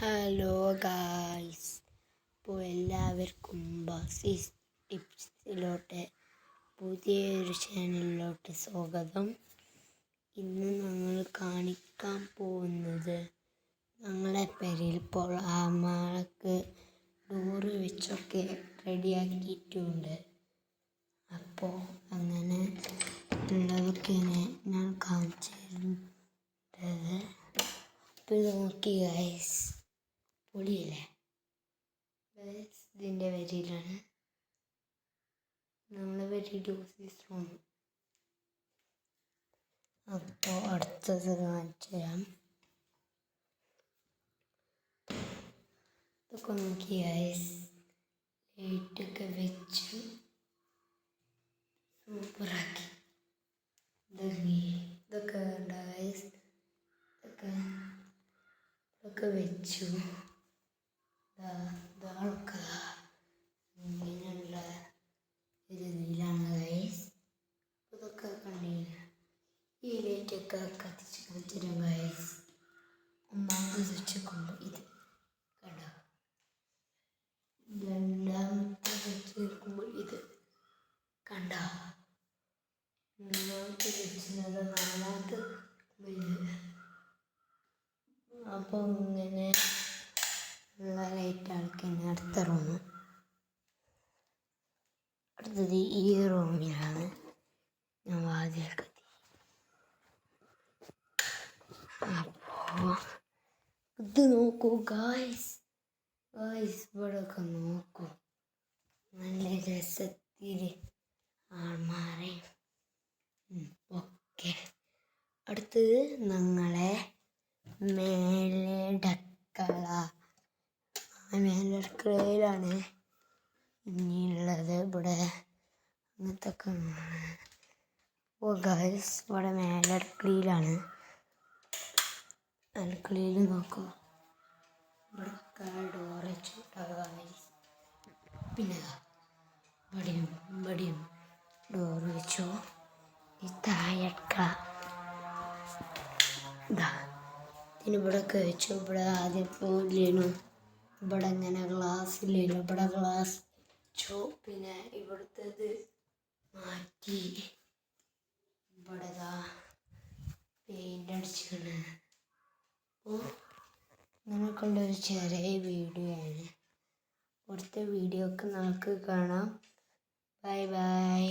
Hello guys, ഇപ്പോൾ എല്ലാവർക്കും ബാസിസ് ടിപ്സിലോട്ട് പുതിയൊരു ചാനലിലോട്ട് സ്വാഗതം. ഇന്ന് ഞങ്ങൾ കാണിക്കാൻ പോകുന്നത് ഞങ്ങളെ പെരയിൽ ഇപ്പോൾ ആമക്ക് ഡോറ് വെച്ചൊക്കെ റെഡിയാക്കിയിട്ടുണ്ട്. അപ്പോൾ അങ്ങനെ ഉള്ളതൊക്കെയാണ് ഞാൻ കാണിച്ചു തരുന്നത്. അപ്പോൾ ഇത് നോക്കി ഗായ്സ്, പൊളിയല്ലേ ഗായ്സ്. ഇതിൻ്റെ വരിയിലാണ് നമ്മളെ വരി ഡോസിസ് റൂം. അപ്പോൾ അടുത്തത് കാണിച്ചു തരാം. ഇതൊക്കെ നോക്കി ഗായ്സ്, ലൈറ്റൊക്കെ വെച്ച് സൂപ്പറാക്കി. ഇതൊക്കെ കണ്ട ഗായ്സ്, ഇതൊക്കെ വെച്ചു. ഇതൊക്കെ ഇങ്ങനെയുള്ള ഒരു ഇതിലാണ് ഗൈസ്. ഇതൊക്കെ കണ്ടില്ല. ഈ ലൈറ്റൊക്കെ കത്തിച്ച് കാണിച്ചുതരാം ഗൈസ്. ഒന്നാമത് സ്വിച്ച് കൊണ്ട് ഇത് കണ്ടോ, രണ്ടാമത്തെ സ്വിച്ച് എടുക്കുമ്പോൾ ഇത് കണ്ടോ, മൂന്നാമത്തെ സ്വിച്ചിനത്, നാലാമത്തെ ഇത്. അപ്പോൾ ഇങ്ങനെ ഉള്ള ലൈറ്റ് ആൾക്കാണ് അടുത്ത റൂം. അടുത്തത് ഈ റൂമിലാണ് ഞാൻ വാതിൽ കത്തി. അപ്പോൾ ഇത് നോക്കൂ ഗായ്സ്, ഇവിടെയൊക്കെ നോക്കൂ, നല്ല രസത്തിൽ ആൾമാരെയും ഒക്കെ. അടുത്തത് ഞങ്ങളെ മേലടക്കള. മേലടക്കളയിലാണ് ഇനിയുള്ളത്. ഇവിടെ അങ്ങനത്തെ ഒക്കെ. ഓ ഗൈസ്, ഇവിടെ മേലടക്കളയിലാണ്. അടുക്കളയിൽ നോക്കൂ, ഇവിടെ ഡോർ വെച്ചിട്ടാണ് ഗൈസ്. പിന്നെ ഇവിടെയും ഡോർ വെച്ചു. ഈ താഴടുക്കള ഇതിനിവിടെയൊക്കെ വെച്ചു. ഇവിടെ ആദ്യം പോയില്ലേനു, ഇവിടെ ഇങ്ങനെ ഗ്ലാസ് ഇല്ലേനു, ഇവിടെ ഗ്ലാസ് വെച്ചു. പിന്നെ ഇവിടുത്തേത് മാറ്റി ഇവിടെ പെയിൻ്റ് അടിച്ചാണ്. അപ്പോൾ ഇങ്ങനെയൊക്കെയുള്ളൊരു ചെറിയ വീഡിയോ ആണ്. അടുത്ത വീഡിയോ ഒക്കെ നമുക്ക് കാണാം. Bye bye.